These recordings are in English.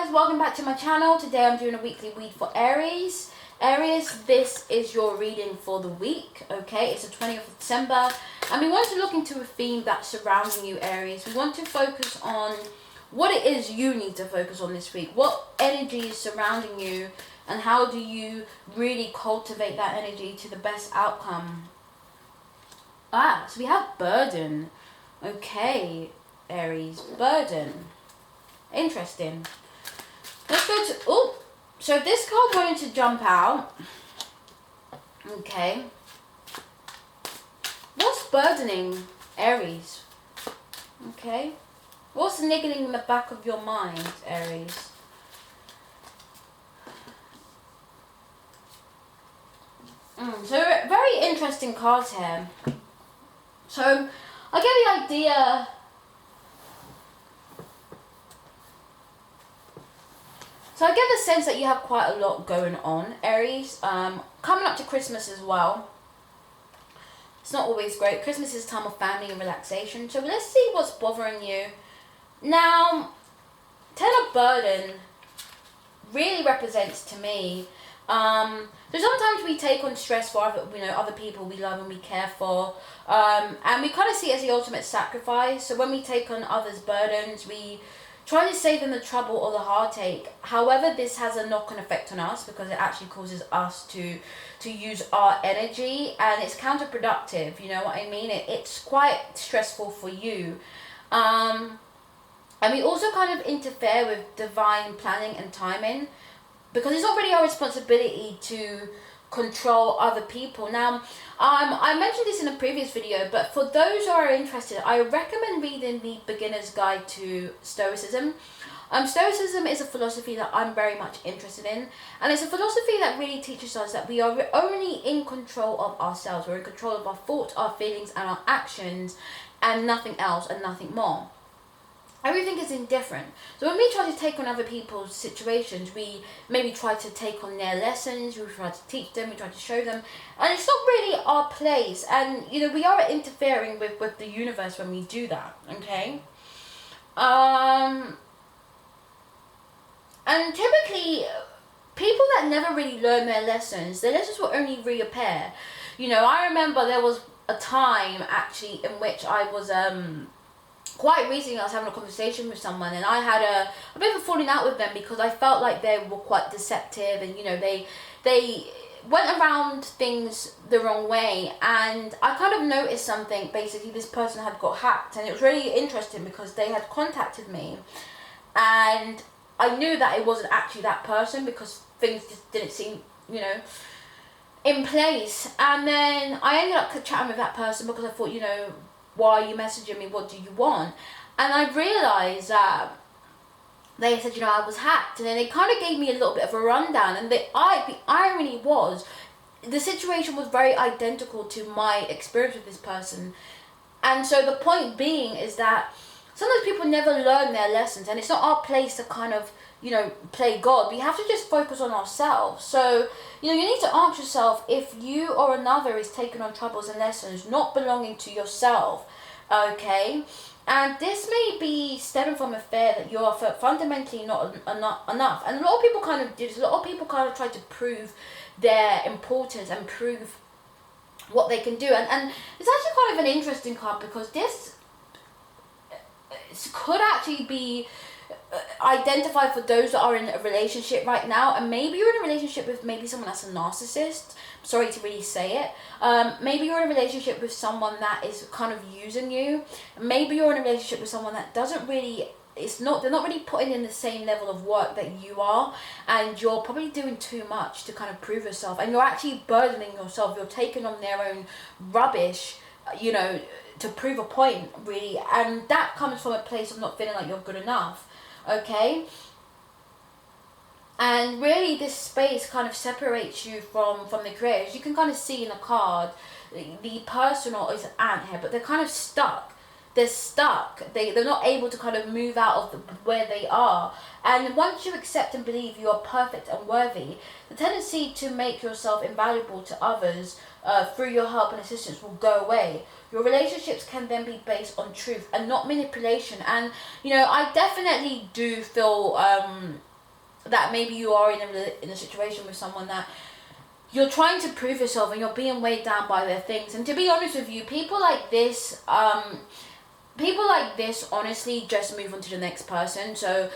guys, welcome back to my channel. Today I'm doing a weekly read for Aries. Aries, this is your reading for the week, okay? It's the 20th of December, and we want to look into a theme that's surrounding you, Aries. We want to focus on what it is you need to focus on this week. What energy is surrounding you, and how do you really cultivate that energy to the best outcome? So we have burden. Okay, Aries, burden. Interesting. Let's go to, so this card wanted to jump out. Okay. What's burdening, Aries? Okay. What's niggling in the back of your mind, Aries? So very interesting cards here. So I get the idea. So I get the sense that you have quite a lot going on, Aries. Coming up to Christmas as well. It's not always great. Christmas is a time of family and relaxation. So let's see what's bothering you. Now, Ten of Burden really represents to me. So sometimes we take on stress for other people we love and we care for. And we kind of see it as the ultimate sacrifice. So when we take on others' burdens, we try to save them the trouble or the heartache. However, this has a knock-on effect on us because it actually causes us to use our energy, and it's counterproductive, you know what I mean? It's quite stressful for you. And we also kind of interfere with divine planning and timing because it's not really our responsibility to control other people. Now, I mentioned this in a previous video, but for those who are interested, I recommend reading the Beginner's Guide to Stoicism. Stoicism is a philosophy that I'm very much interested in, and it's a philosophy that really teaches us that we are only in control of ourselves. We're in control of our thoughts, our feelings, and our actions, and nothing else and nothing more. Everything is indifferent. So when we try to take on other people's situations, we maybe try to take on their lessons, we try to teach them, we try to show them, and it's not really our place. And we are interfering with the universe when we do that, okay? And typically, people that never really learn their lessons will only reappear. I remember there was a time actually in which I was quite recently I was having a conversation with someone, and I had a bit of a falling out with them because I felt like they were quite deceptive, and they went around things the wrong way, and I kind of noticed something. Basically, this person had got hacked, and it was really interesting because they had contacted me, and I knew that it wasn't actually that person because things just didn't seem in place. And then I ended up chatting with that person because I thought, why are you messaging me? What do you want? And I realised that they said, I was hacked. And then they kind of gave me a little bit of a rundown. And the irony was, the situation was very identical to my experience with this person. And so the point being is that sometimes people never learn their lessons. And it's not our place to kind of, play God. We have to just focus on ourselves. So, you need to ask yourself if you or another is taking on troubles and lessons not belonging to yourself, okay? And this may be stemming from a fear that you are fundamentally not enough. And a lot of people kind of do this. A lot of people kind of try to prove their importance and prove what they can do. And it's actually kind of an interesting card because this could actually be identified for those that are in a relationship right now, and maybe you're in a relationship with someone that's a narcissist. Sorry to really say it. Maybe you're in a relationship with someone that is kind of using you. Maybe you're in a relationship with someone that doesn't really, they're not really putting in the same level of work that you are, and you're probably doing too much to kind of prove yourself, and you're actually burdening yourself. You're taking on their own rubbish, to prove a point, really, and that comes from a place of not feeling like you're good enough. Okay, and really this space kind of separates you from the creators. You can kind of see in the card the person is an ant here, but they're kind of stuck. They're stuck. They're not able to kind of move out of where they are. And once you accept and believe you are perfect and worthy, the tendency to make yourself invaluable to others through your help and assistance will go away. Your relationships can then be based on truth and not manipulation. And I definitely do feel that maybe you are in a situation with someone that you're trying to prove yourself and you're being weighed down by their things. And to be honest with you, people like this honestly just move on to the next person. So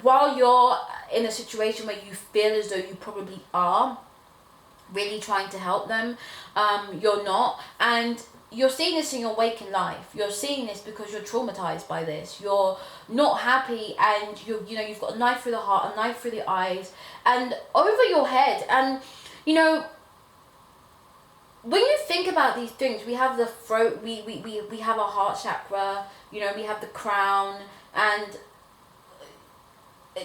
while you're in a situation where you feel as though you probably are really trying to help them, you're not. And you're seeing this in your waking life. You're seeing this because you're traumatized by this. You're not happy, and you've got a knife through the heart, a knife through the eyes, and over your head. And when you think about these things, we have the throat, we have our heart chakra, we have the crown, and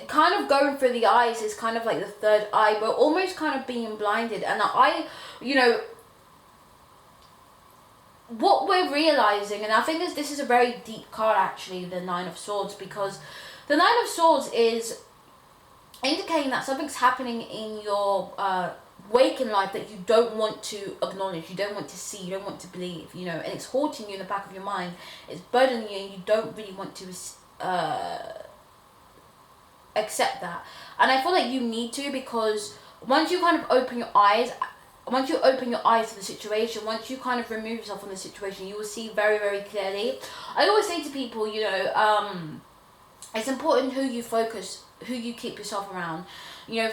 kind of going through the eyes is kind of like the third eye. We're almost kind of being blinded. And what we're realizing, and I think this is a very deep card actually, the Nine of Swords, because the Nine of Swords is indicating that something's happening in your waking life that you don't want to acknowledge, you don't want to see, you don't want to believe, and it's haunting you in the back of your mind, it's burdening you, and you don't really want to accept that. And I feel like you need to, because once you kind of open your eyes to the situation, once you kind of remove yourself from the situation, you will see very, very clearly. I always say to people, it's important who you focus, who you keep yourself around.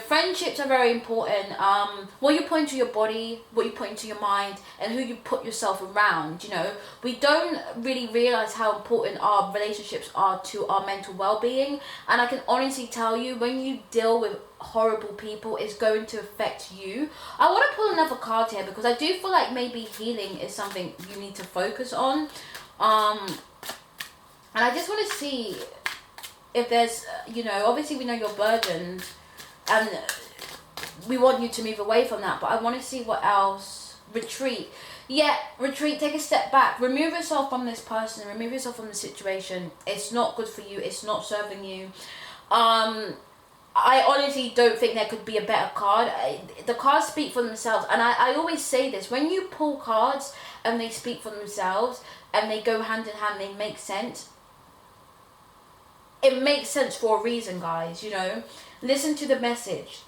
Friendships are very important. What you put into your body, what you put into your mind, and who you put yourself around. We don't really realize how important our relationships are to our mental well-being. And I can honestly tell you, when you deal with horrible people, it's going to affect you. I want to pull another card here, because I do feel like maybe healing is something you need to focus on. And I just want to see if there's, obviously we know you're burdened, and we want you to move away from that, but I want to see what else. Retreat. Yeah, retreat, take a step back, remove yourself from this person, remove yourself from the situation. It's not good for you, it's not serving you. I honestly don't think there could be a better card. The cards speak for themselves, and I always say this, when you pull cards and they speak for themselves and they go hand in hand, they make sense. It makes sense for a reason, guys, Listen to the message.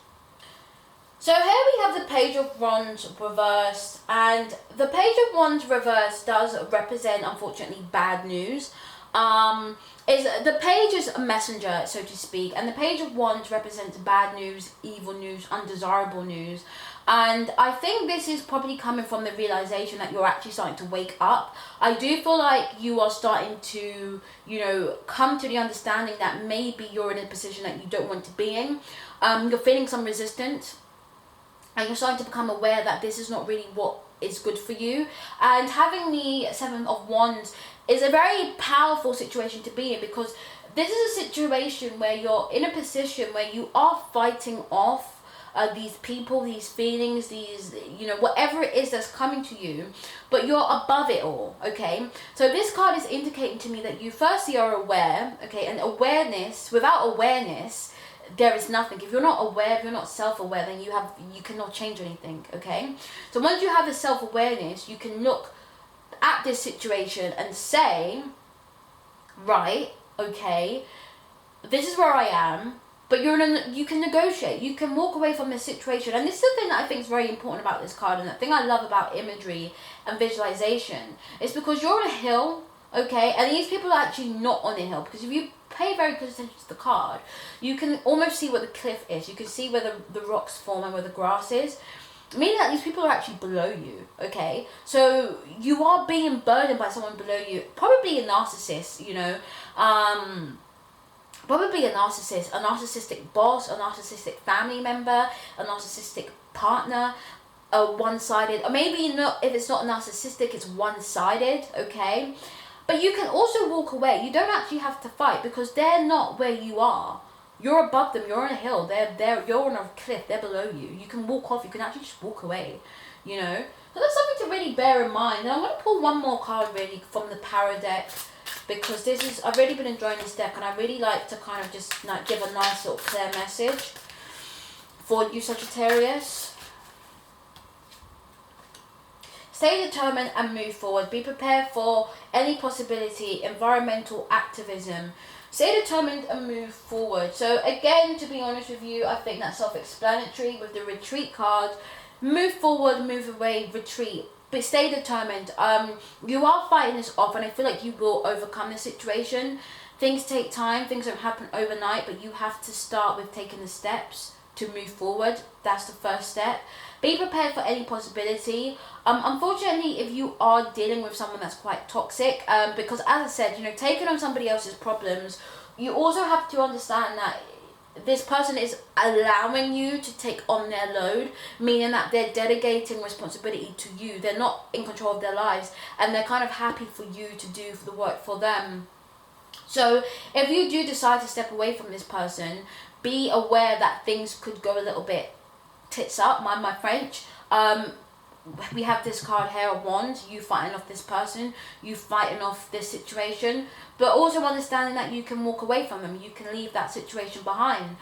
So here we have the Page of Wands reversed, and the Page of Wands reversed does represent, unfortunately, bad news. The page is a messenger, so to speak, and the Page of Wands represents bad news, evil news, undesirable news. And I think this is probably coming from the realization that you're actually starting to wake up. I do feel like you are starting to, come to the understanding that maybe you're in a position that you don't want to be in. You're feeling some resistance, and you're starting to become aware that this is not really what is good for you. And having the Seven of Wands is a very powerful situation to be in, because this is a situation where you're in a position where you are fighting off these people, these feelings, these, whatever it is that's coming to you, but you're above it all, okay? So this card is indicating to me that you firstly are aware, okay? And awareness, without awareness, there is nothing. If you're not aware, if you're not self-aware, then you cannot change anything, okay? So once you have the self-awareness, you can look at this situation and say, right, okay, this is where I am, but you can negotiate, you can walk away from this situation. And this is the thing that I think is very important about this card, and the thing I love about imagery and visualization is because you're on a hill, okay, and these people are actually not on a hill, because if you pay very close attention to the card, you can almost see where the cliff is, you can see where the rocks form and where the grass is, meaning that these people are actually below you, okay? So you are being burdened by someone below you, probably a narcissist, probably a narcissistic boss, a narcissistic family member, a narcissistic partner, a one-sided, or maybe not, if it's not narcissistic, it's one-sided, okay? But you can also walk away. You don't actually have to fight, because they're not where you are. You're above them, you're on a hill, you're on a cliff, they're below you. You can walk off, you can actually just walk away, So that's something to really bear in mind. And I'm going to pull one more card really from the Para deck, because I've really been enjoying this deck, and I really like to kind of just give a nice sort of clear message for you, Sagittarius. Stay determined and move forward. Be prepared for any possibility. Environmental activism. Stay determined and move forward. So again, to be honest with you, I think that's self-explanatory with the retreat card. Move forward, move away, retreat. But stay determined. You are fighting this off, and I feel like you will overcome this situation. Things take time, things don't happen overnight, but you have to start with taking the steps to move forward. That's the first step. Be prepared for any possibility. Unfortunately, if you are dealing with someone that's quite toxic, because as I said, taking on somebody else's problems, you also have to understand that this person is allowing you to take on their load, meaning that they're delegating responsibility to you. They're not in control of their lives, and they're kind of happy for you to do the work for them. So if you do decide to step away from this person, be aware that things could go a little bit tits up, mind my French. We have this card here of wands, you fighting off this person, you fighting off this situation, but also understanding that you can walk away from them, you can leave that situation behind.